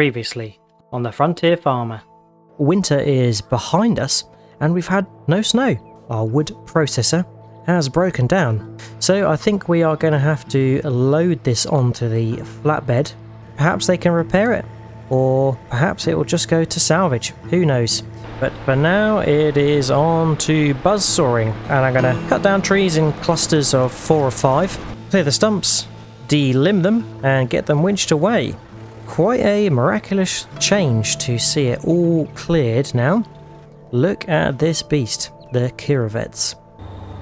Previously on the Frontier Farmer. Winter is behind us and we've had no snow. Our wood processor has broken down. So I think we are going to have to load this onto the flatbed. Perhaps they can repair it, or perhaps it will just go to salvage. Who knows? But for now it is on to buzzsawing, and I'm going to cut down trees in clusters of 4 or 5, clear the stumps, delimb them and get them winched away. Quite a miraculous change to see it all cleared now. Look at this beast, the Kirovets.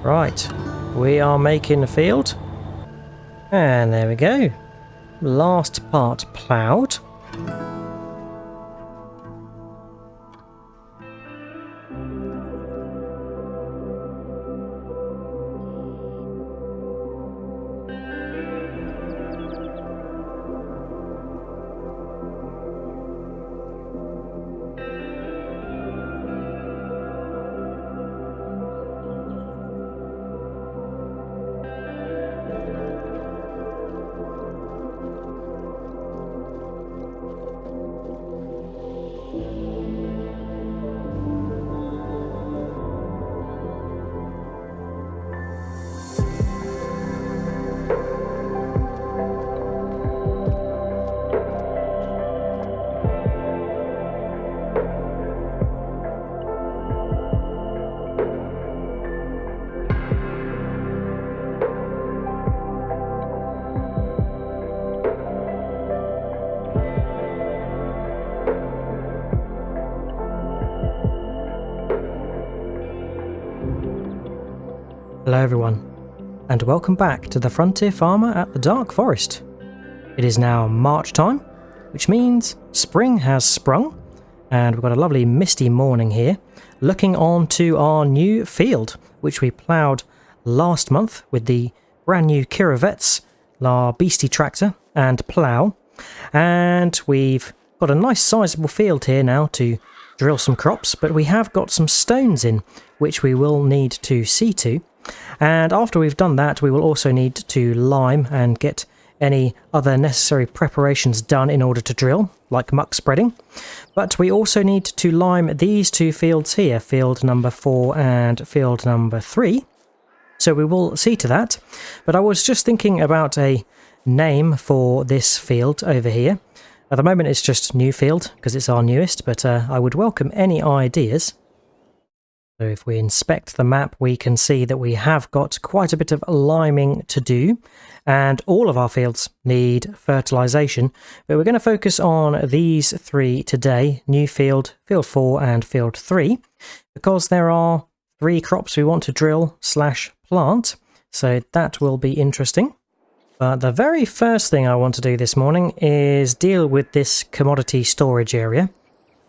Right, we are making the field. And there we go. Last part ploughed. Hello everyone, and welcome back to the Frontier Farmer at the Dark Forest. It is now March time, which means spring has sprung, and we've got a lovely misty morning here, looking on to our new field, which we ploughed last month with the brand new Kirovets, our beastie tractor and plough, and we've got a nice sizable field here now to drill some crops, but we have got some stones in, which we will need to see to. And after we've done that, we will also need to lime and get any other necessary preparations done in order to drill, like muck spreading. But we also need to lime these two fields here, field number 4 and field number 3. So we will see to that. But I was just thinking about a name for this field over here. At the moment it's just new field because it's our newest, but I would welcome any ideas. So if we inspect the map, we can see that we have got quite a bit of liming to do, and all of our fields need fertilisation, but we're going to focus on these 3 today, new field, field 4 and field 3, because there are 3 crops we want to drill / plant, so that will be interesting. But the very first thing I want to do this morning is deal with this commodity storage area.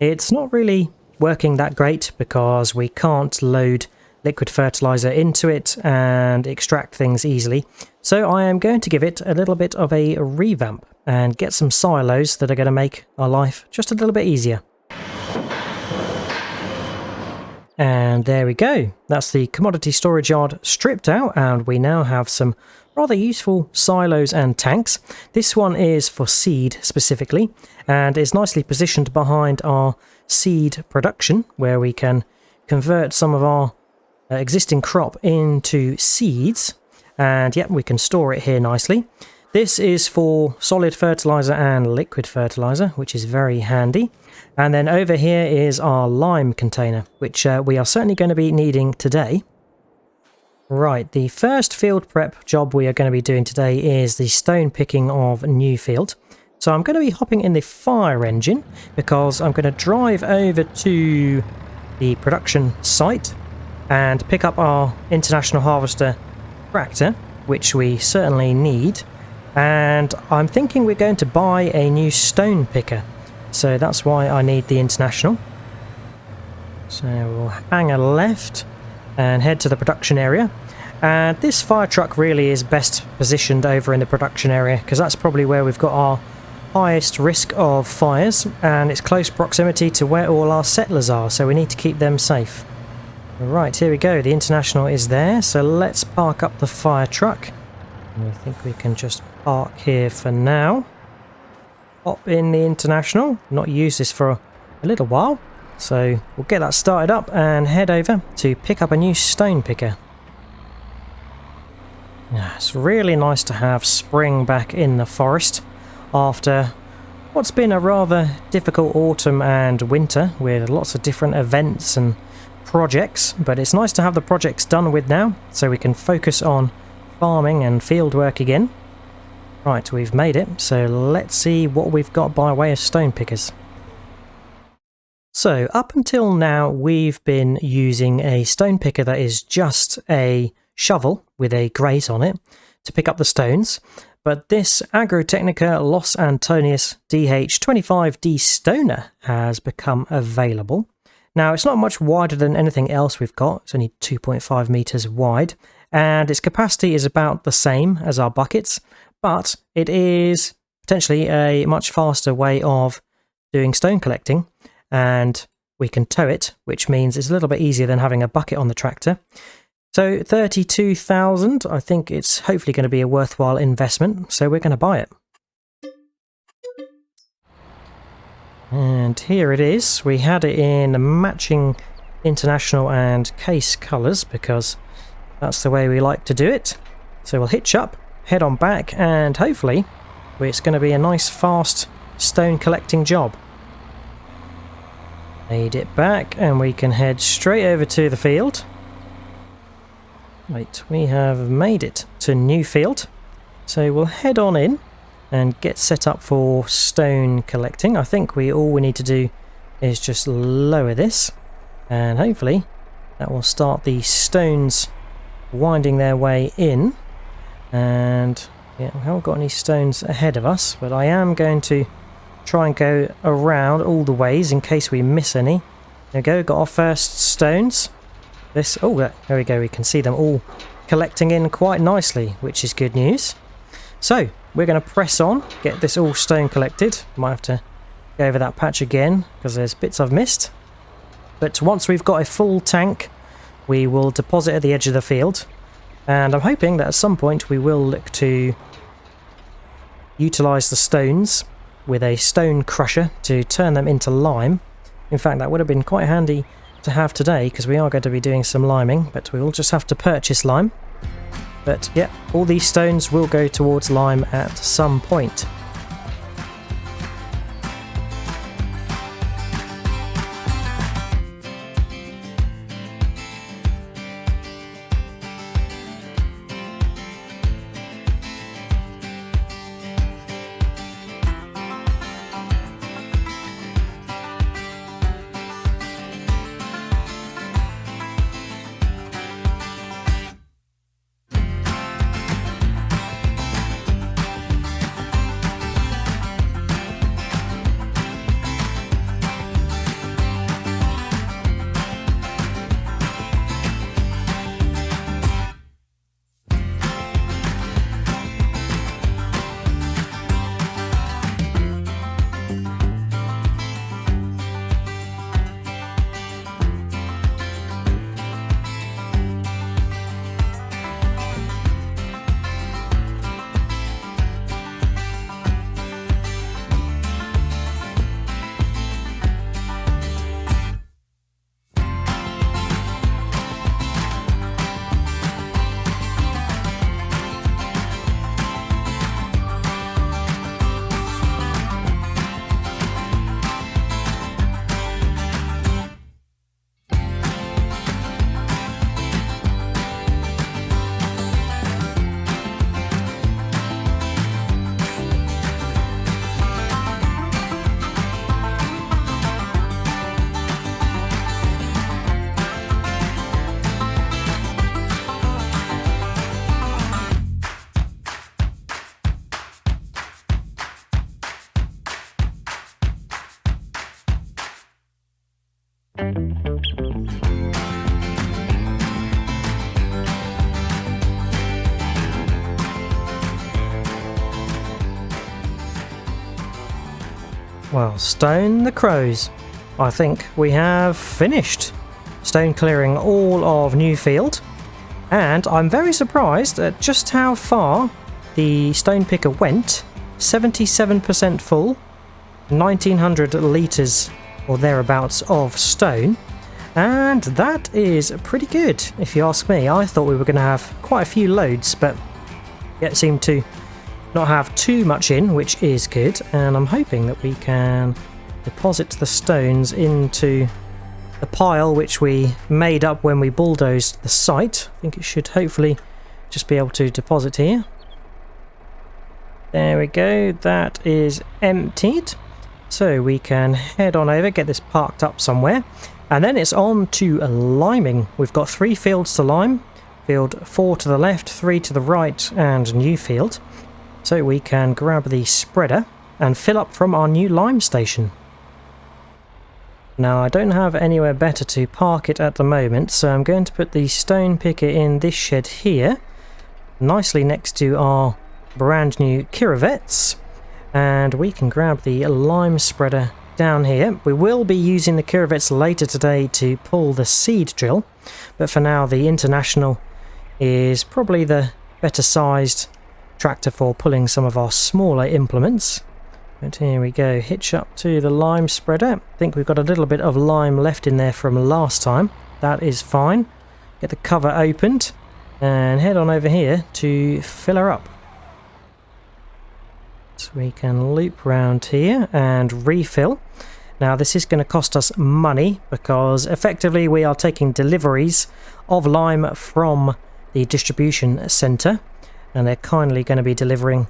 It's not really working that great because we can't load liquid fertilizer into it and extract things easily. So I am going to give it a little bit of a revamp and get some silos that are going to make our life just a little bit easier. And there we go. That's the commodity storage yard stripped out, and we now have some rather useful silos and tanks. This one is for seed specifically and is nicely positioned behind our seed production, where we can convert some of our existing crop into seeds, and yep, we can store it here nicely. This is for solid fertilizer and liquid fertilizer, which is very handy. And then over here is our lime container, which we are certainly going to be needing today. Right, the first field prep job we are going to be doing today is the stone picking of new field. So I'm going to be hopping in the fire engine because I'm going to drive over to the production site and pick up our International Harvester tractor, which we certainly need. And I'm thinking we're going to buy a new stone picker. So that's why I need the International. So we'll hang a left and head to the production area. And this fire truck really is best positioned over in the production area because that's probably where we've got our highest risk of fires, and it's close proximity to where all our settlers are, so we need to keep them safe. Right, here we go, the International is there, so let's park up the fire truck. I think we can just park here for now. pop in the International. Not used this for a little while, so we'll get that started up and head over to pick up a new stone picker. Yeah, it's really nice to have spring back in the forest after what's been a rather difficult autumn and winter with lots of different events and projects, but it's nice to have the projects done with now so we can focus on farming and field work again. Right, we've made it, so let's see what we've got by way of stone pickers. So up until now we've been using a stone picker that is just a shovel with a grate on it to pick up the stones. But this Agrotechnica Los Antonius DH25D Stoner has become available. Now, it's not much wider than anything else we've got. It's only 2.5 meters wide, and its capacity is about the same as our buckets, but it is potentially a much faster way of doing stone collecting, and we can tow it, which means it's a little bit easier than having a bucket on the tractor. So 32,000, I think it's hopefully going to be a worthwhile investment, so we're going to buy it. And here it is. We had it in matching International and case colours because that's the way we like to do it. So we'll hitch up, head on back, and hopefully it's going to be a nice fast stone collecting job. Made it back and we can head straight over to the field. Right, we have made it to Newfield, so we'll head on in and get set up for stone collecting. I think all we need to do is just lower this, and hopefully that will start the stones winding their way in. And yeah, we haven't got any stones ahead of us, but I am going to try and go around all the ways in case we miss any. There we go, got our first stones. There we go, we can see them all collecting in quite nicely, which is good news. So, we're going to press on, get this all stone collected. Might have to go over that patch again, because there's bits I've missed. But once we've got a full tank, we will deposit at the edge of the field. And I'm hoping that at some point we will look to utilise the stones with a stone crusher to turn them into lime. In fact, that would have been quite handy to have today, because we are going to be doing some liming, but we will just have to purchase lime. But yeah, all these stones will go towards lime at some point. Well, stone the crows. I think we have finished stone clearing all of Newfield, and I'm very surprised at just how far the stone picker went. 77% full, 1900 litres or thereabouts of stone, and that is pretty good if you ask me. I thought we were going to have quite a few loads, but it seemed to not have too much in, which is good, and I'm hoping that we can deposit the stones into the pile which we made up when we bulldozed the site. I think it should hopefully just be able to deposit here. There we go, that is emptied. So we can head on over, get this parked up somewhere, and then it's on to liming. We've got 3 fields to lime, field 4 to the left, 3 to the right, and new field. So we can grab the spreader and fill up from our new lime station. Now I don't have anywhere better to park it at the moment, so I'm going to put the stone picker in this shed here, nicely next to our brand new Kirovets. And we can grab the lime spreader down here. We will be using the Kirovets later today to pull the seed drill, but for now the International is probably the better sized tractor for pulling some of our smaller implements. But here we go, hitch up to the lime spreader. I think we've got a little bit of lime left in there from last time. That is fine. Get the cover opened and head on over here to fill her up. So we can loop round here and refill. Now this is going to cost us money because effectively we are taking deliveries of lime from the distribution centre, and they're kindly going to be delivering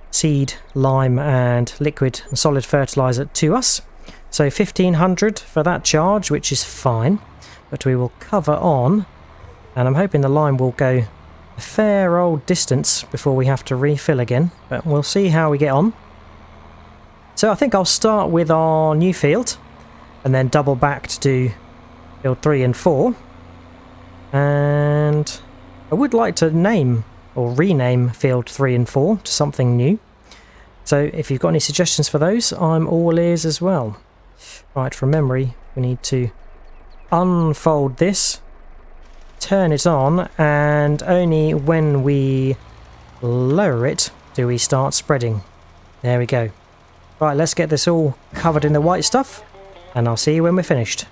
seed, lime and liquid and solid fertiliser to us. So 1500 for that charge, which is fine, but we will cover on, and I'm hoping the lime will go a fair old distance before we have to refill again, but we'll see how we get on. So I think I'll start with our new field and then double back to do field 3 and 4, and I would like to name or rename field 3 and 4 to something new, so if you've got any suggestions for those, I'm all ears as well. Right, from memory we need to unfold this, turn it on, and only when we lower it do we start spreading. There we go. Right, let's get this all covered in the white stuff, and I'll see you when we're finished.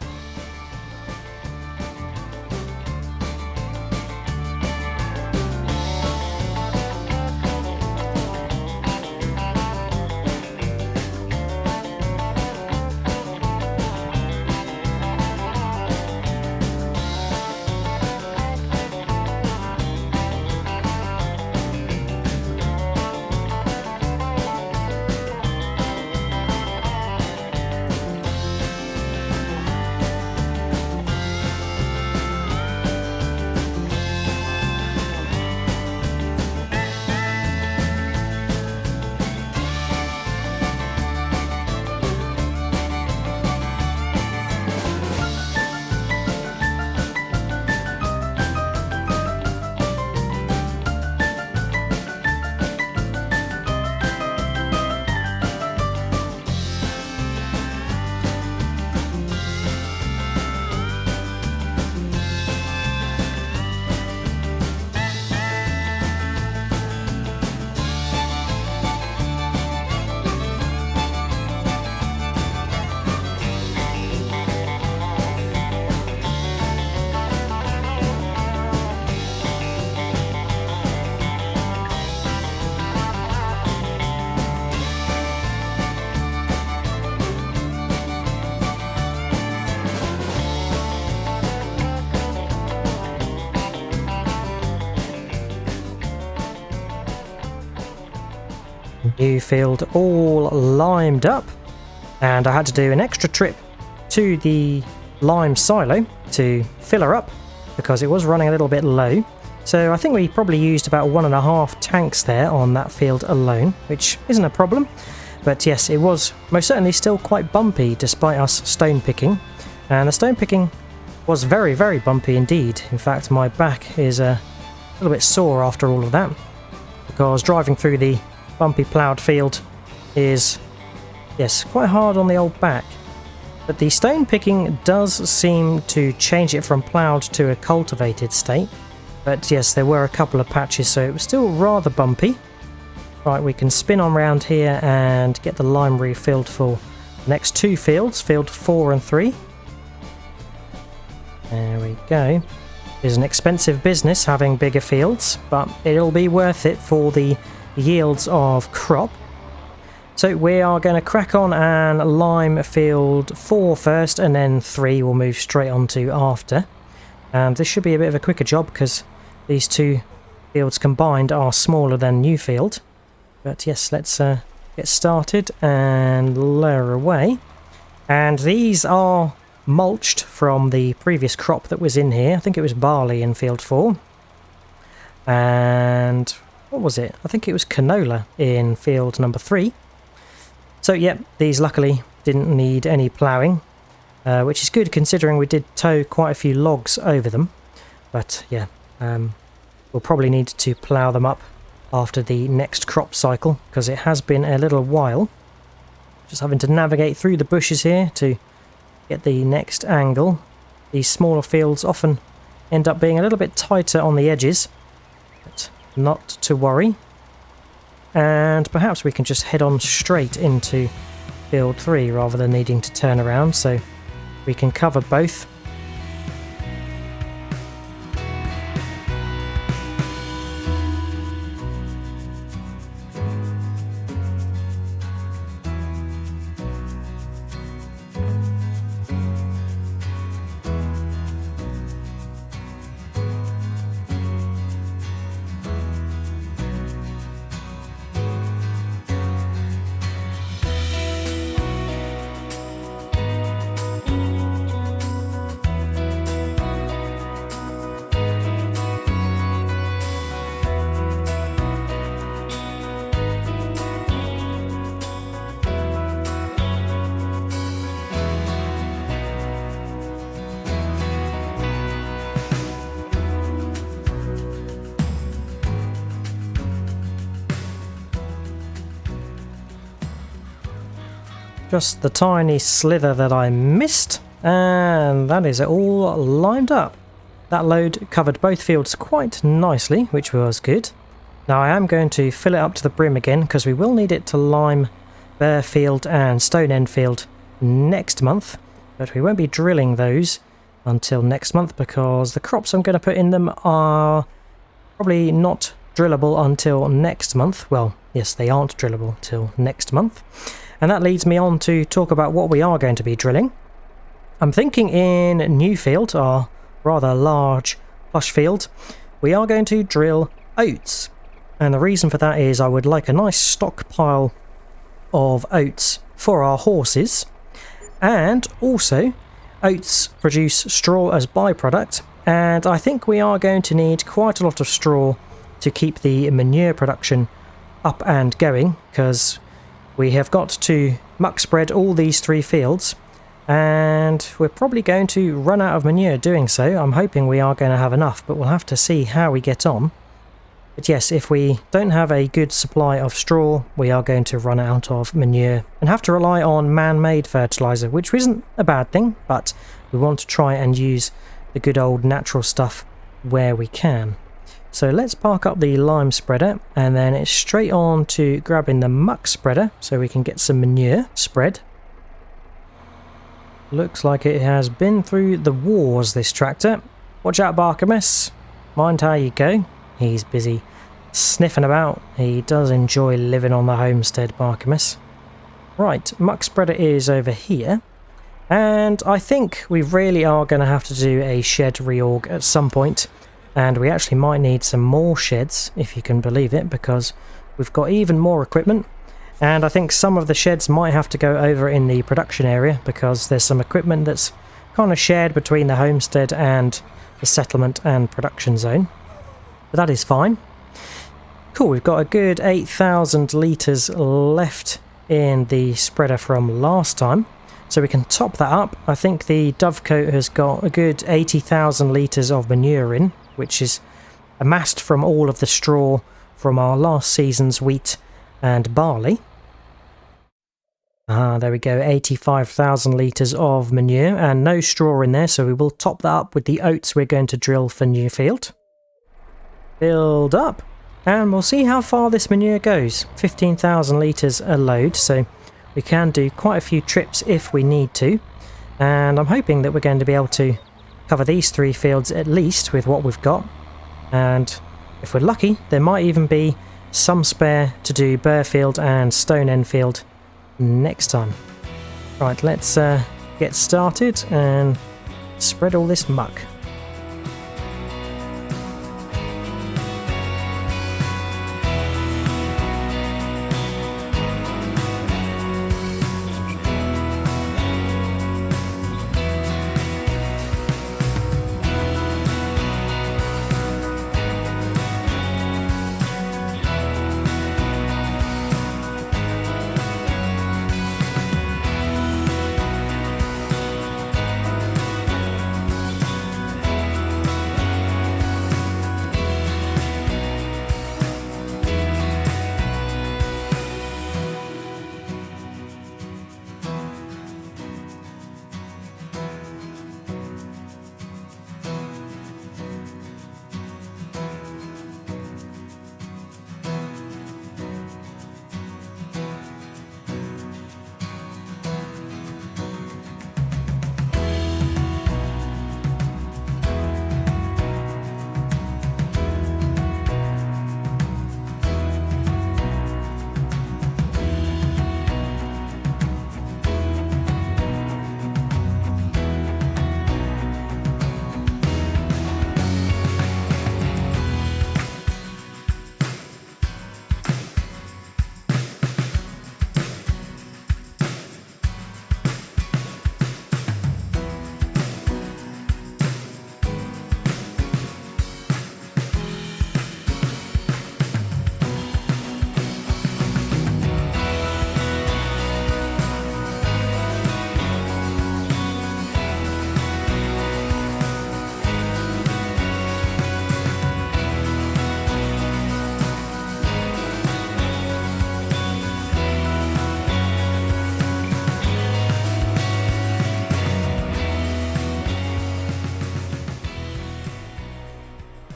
New field all limed up, and I had to do an extra trip to the lime silo to fill her up because it was running a little bit low. So I think we probably used about 1.5 tanks there on that field alone, which isn't a problem. But yes, it was most certainly still quite bumpy despite us stone picking, and the stone picking was very, very bumpy indeed. In fact, my back is a little bit sore after all of that, because driving through the bumpy ploughed field is, yes, quite hard on the old back. But the stone picking does seem to change it from ploughed to a cultivated state. But yes, there were a couple of patches, so it was still rather bumpy. Right, we can spin on round here and get the lime refilled for Next two fields, field 4 and 3. There we go. It's an expensive business having bigger fields, but it'll be worth it for the yields of crop. So we are going to crack on and lime field 4 first, and then 3 we'll move straight on to after. And this should be a bit of a quicker job because these two fields combined are smaller than new field. But yes, let's get started and lower away. And these are mulched from the previous crop that was in here. I think it was barley in field 4. And what was it? I think it was canola in field number 3. So yep, these luckily didn't need any ploughing, which is good considering we did tow quite a few logs over them. But yeah, we'll probably need to plough them up after the next crop cycle because it has been a little while. Just having to navigate through the bushes here to get the next angle. These smaller fields often end up being a little bit tighter on the edges, but not to worry. And perhaps we can just head on straight into field 3 rather than needing to turn around, so we can cover both. Just the tiny slither that I missed, and that is it all lined up. That load covered both fields quite nicely, which was good. Now I am going to fill it up to the brim again because we will need it to lime Bare Field and Stone End Field next month, but we won't be drilling those until next month because the crops I'm going to put in them are probably not drillable until next month. Well, yes, they aren't drillable till next month. And that leads me on to talk about what we are going to be drilling. I'm thinking in Newfield, our rather large plush field, we are going to drill oats. And the reason for that is I would like a nice stockpile of oats for our horses. And also, oats produce straw as byproduct. And I think we are going to need quite a lot of straw to keep the manure production up and going, because we have got to muck spread all these 3 fields, and we're probably going to run out of manure doing so. I'm hoping we are going to have enough, but we'll have to see how we get on. But yes, if we don't have a good supply of straw, we are going to run out of manure and have to rely on man-made fertiliser, which isn't a bad thing, but we want to try and use the good old natural stuff where we can. So let's park up the lime spreader, and then it's straight on to grabbing the muck spreader so we can get some manure spread. Looks like it has been through the wars, this tractor. Watch out, Artemus. Mind how you go. He's busy sniffing about. He does enjoy living on the homestead, Artemus. Right, muck spreader is over here. And I think we really are going to have to do a shed reorg at some point. And we actually might need some more sheds, if you can believe it, because we've got even more equipment. And I think some of the sheds might have to go over in the production area because there's some equipment that's kind of shared between the homestead and the settlement and production zone. But that is fine. Cool, we've got a good 8,000 litres left in the spreader from last time. So we can top that up. I think the Dovecote has got a good 80,000 litres of manure in, which is amassed from all of the straw from our last season's wheat and barley. There we go, 85,000 litres of manure and no straw in there, so we will top that up with the oats we're going to drill for Newfield. Build up, and we'll see how far this manure goes. 15,000 litres a load, so we can do quite a few trips if we need to, and I'm hoping that we're going to be able to cover these 3 fields at least with what we've got, and if we're lucky there might even be some spare to do Burrfield and Stone Enfield next time. Right, let's get started and spread all this muck.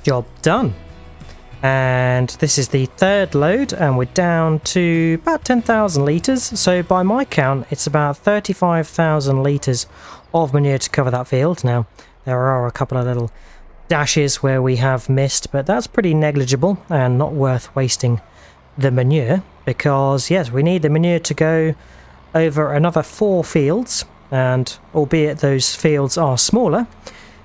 Job done. And this is the 3rd load, and we're down to about 10,000 litres, so by my count it's about 35,000 litres of manure to cover that field. Now there are a couple of little dashes where we have missed, but that's pretty negligible and not worth wasting the manure, because yes, we need the manure to go over another 4 fields, and albeit those fields are smaller,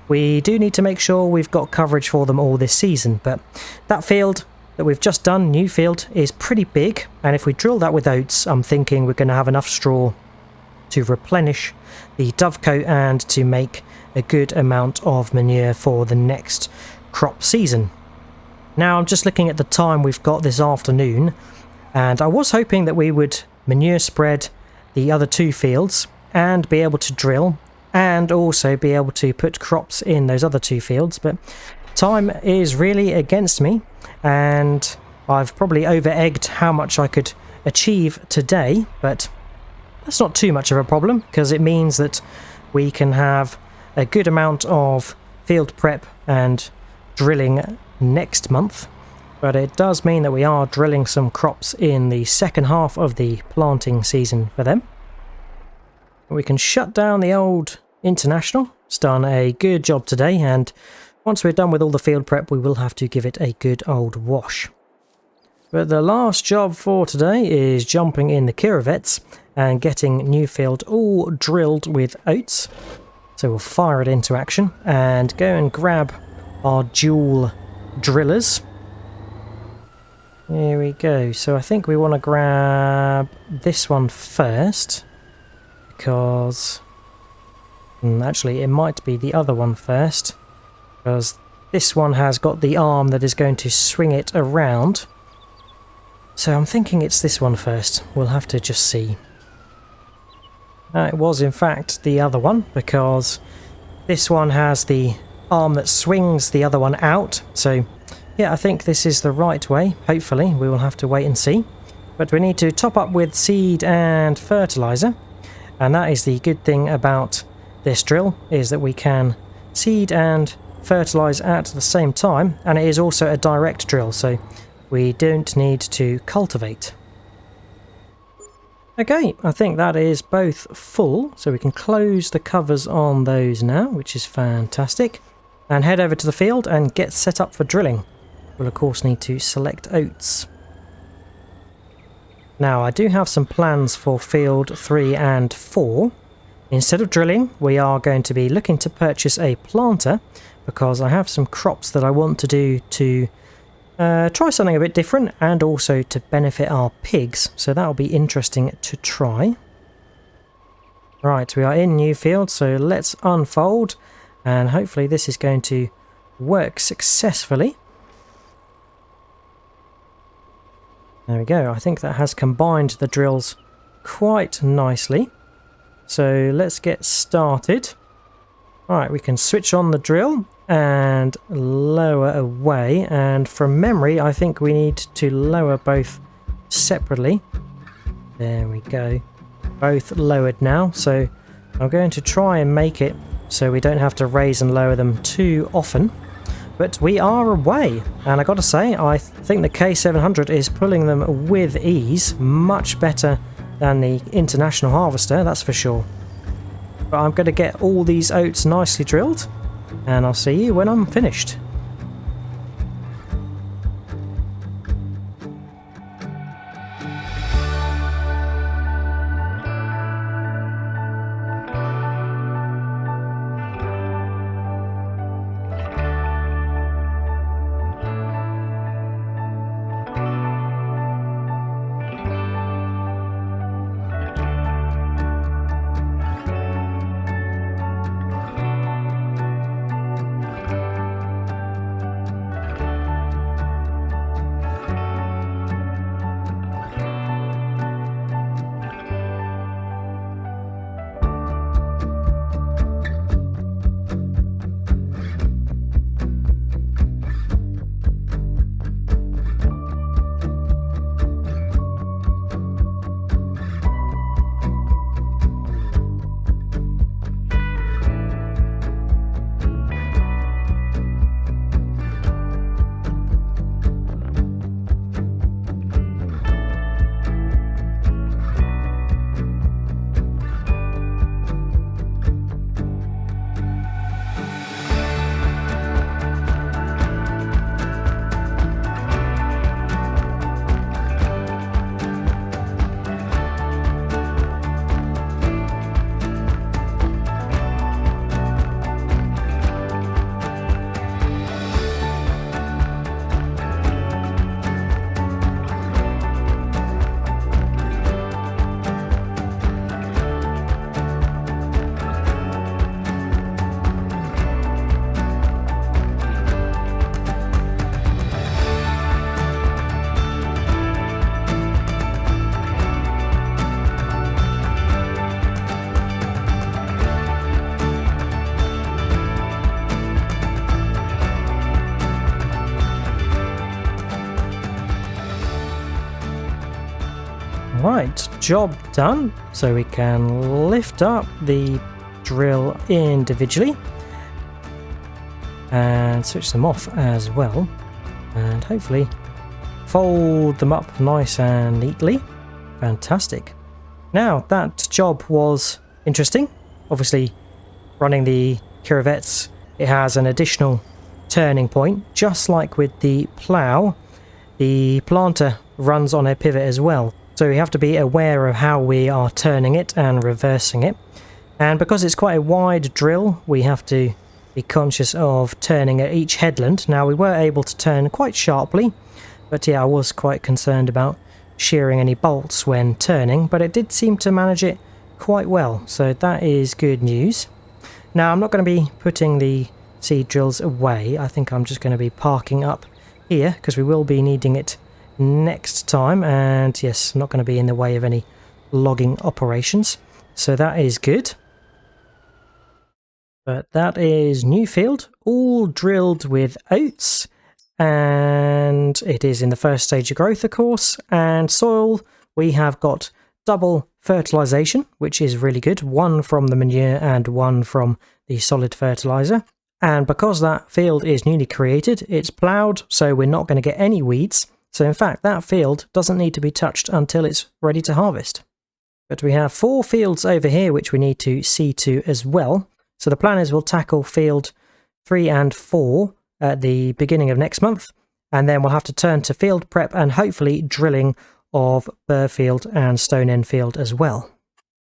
we do need to make sure we've got coverage for them all this season. But that field that we've just done, new field, is pretty big, and if we drill that with oats, I'm thinking we're going to have enough straw to replenish the dovecote and to make a good amount of manure for the next crop season. Now I'm just looking at the time we've got this afternoon, and I was hoping that we would manure spread the other 2 fields and be able to drill and also be able to put crops in those other 2 fields, but time is really against me, and I've probably over-egged how much I could achieve today, but that's not too much of a problem, because it means that we can have a good amount of field prep and drilling next month. But it does mean that we are drilling some crops in the second half of the planting season for them. We can shut down the old International. It's done a good job today, and once we're done with all the field prep we will have to give it a good old wash. But the last job for today is jumping in the Kirovets and getting Newfield all drilled with oats. So we'll fire it into action and go and grab our dual drillers. Here we go. So I think we want to grab this one first, because actually it might be the other one first, because this one has got the arm that is going to swing it around. So I'm thinking it's this one first. We'll have to just see. It was in fact the other one, because this one has the arm that swings the other one out. So yeah, I think this is the right way. Hopefully, we will have to wait and see. But we need to top up with seed and fertilizer, and that is the good thing about this drill, is that we can seed and fertilize at the same time, and it is also a direct drill, so we don't need to cultivate. Okay, I think that is both full, so we can close the covers on those now, which is fantastic. And head over to the field and get set up for drilling. We'll of course need to select oats. Now I do have some plans for field 3 and 4. Instead of drilling, we are going to be looking to purchase a planter because I have some crops that I want to do to try something a bit different and also to benefit our pigs. So that'll be interesting to try. Right, we are in new field, so let's unfold and hopefully this is going to work successfully. There we go. I think that has combined the drills quite nicely. So let's get started. Alright, we can switch on the drill and lower away. And from memory, I think we need to lower both separately. There we go. Both lowered now. So I'm going to try and make it so we don't have to raise and lower them too often. But we are away, and I gotta say, I think the K700 is pulling them with ease, much better than the International Harvester, that's for sure. But I'm going to get all these oats nicely drilled, and I'll see you when I'm finished. Right, job done. So we can lift up the drill individually and switch them off as well, and hopefully fold them up nice and neatly. Fantastic. Now that job was interesting. Obviously running the Curavettes, it has an additional turning point, just like with the plough. The planter runs on a pivot as well. So we have to be aware of how we are turning it and reversing it. And because it's quite a wide drill, we have to be conscious of turning at each headland. Now we were able to turn quite sharply, but yeah, I was quite concerned about shearing any bolts when turning, but it did seem to manage it quite well, so that is good news. Now I'm not going to be putting the seed drills away. I think I'm just going to be parking up here because we will be needing it next time, and yes, not going to be in the way of any logging operations, so that is good. But that is new field, all drilled with oats, and it is in the first stage of growth, of course. And soil, we have got double fertilization, which is really good, one from the manure and one from the solid fertilizer. And because that field is newly created, it's ploughed, so we're not going to get any weeds. So in fact, that field doesn't need to be touched until it's ready to harvest. But we have 4 fields over here which we need to see to as well. So the plan is we'll tackle field 3 and 4 at the beginning of next month, and then we'll have to turn to field prep and hopefully drilling of Burfield and Stone End Field as well.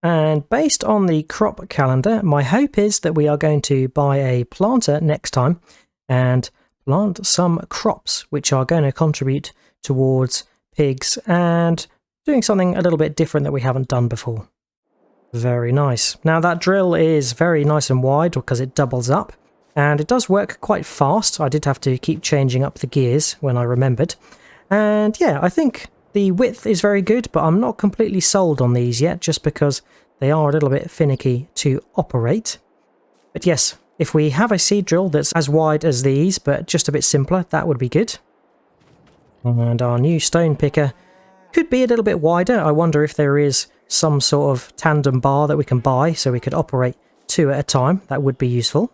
And based on the crop calendar, my hope is that we are going to buy a planter next time and plant some crops which are going to contribute towards pigs and doing something a little bit different that we haven't done before. Very nice. Now that drill is very nice and wide because it doubles up, and it does work quite fast. I did have to keep changing up the gears when I remembered. And yeah, I think the width is very good, but I'm not completely sold on these yet just because they are a little bit finicky to operate. But yes, if we have a seed drill that's as wide as these but just a bit simpler, that would be good. And our new stone picker could be a little bit wider. I wonder if there is some sort of tandem bar that we can buy so we could operate 2 at a time. That would be useful.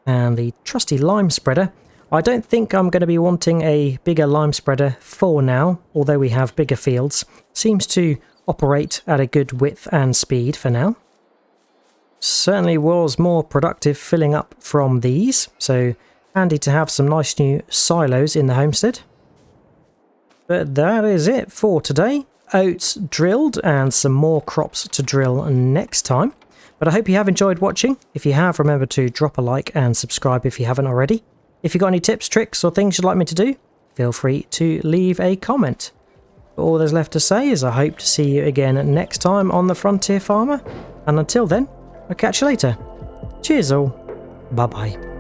And the trusty lime spreader. I don't think I'm going to be wanting a bigger lime spreader for now, although we have bigger fields. Seems to operate at a good width and speed for now. Certainly was more productive filling up from these, so handy to have some nice new silos in the homestead. But that is it for today. Oats drilled and some more crops to drill next time. But I hope you have enjoyed watching. If you have, remember to drop a like and subscribe if you haven't already. If you've got any tips, tricks or things you'd like me to do, feel free to leave a comment. All there's left to say is I hope to see you again next time on The Frontier Farmer. And until then, I'll catch you later. Cheers all. Bye bye.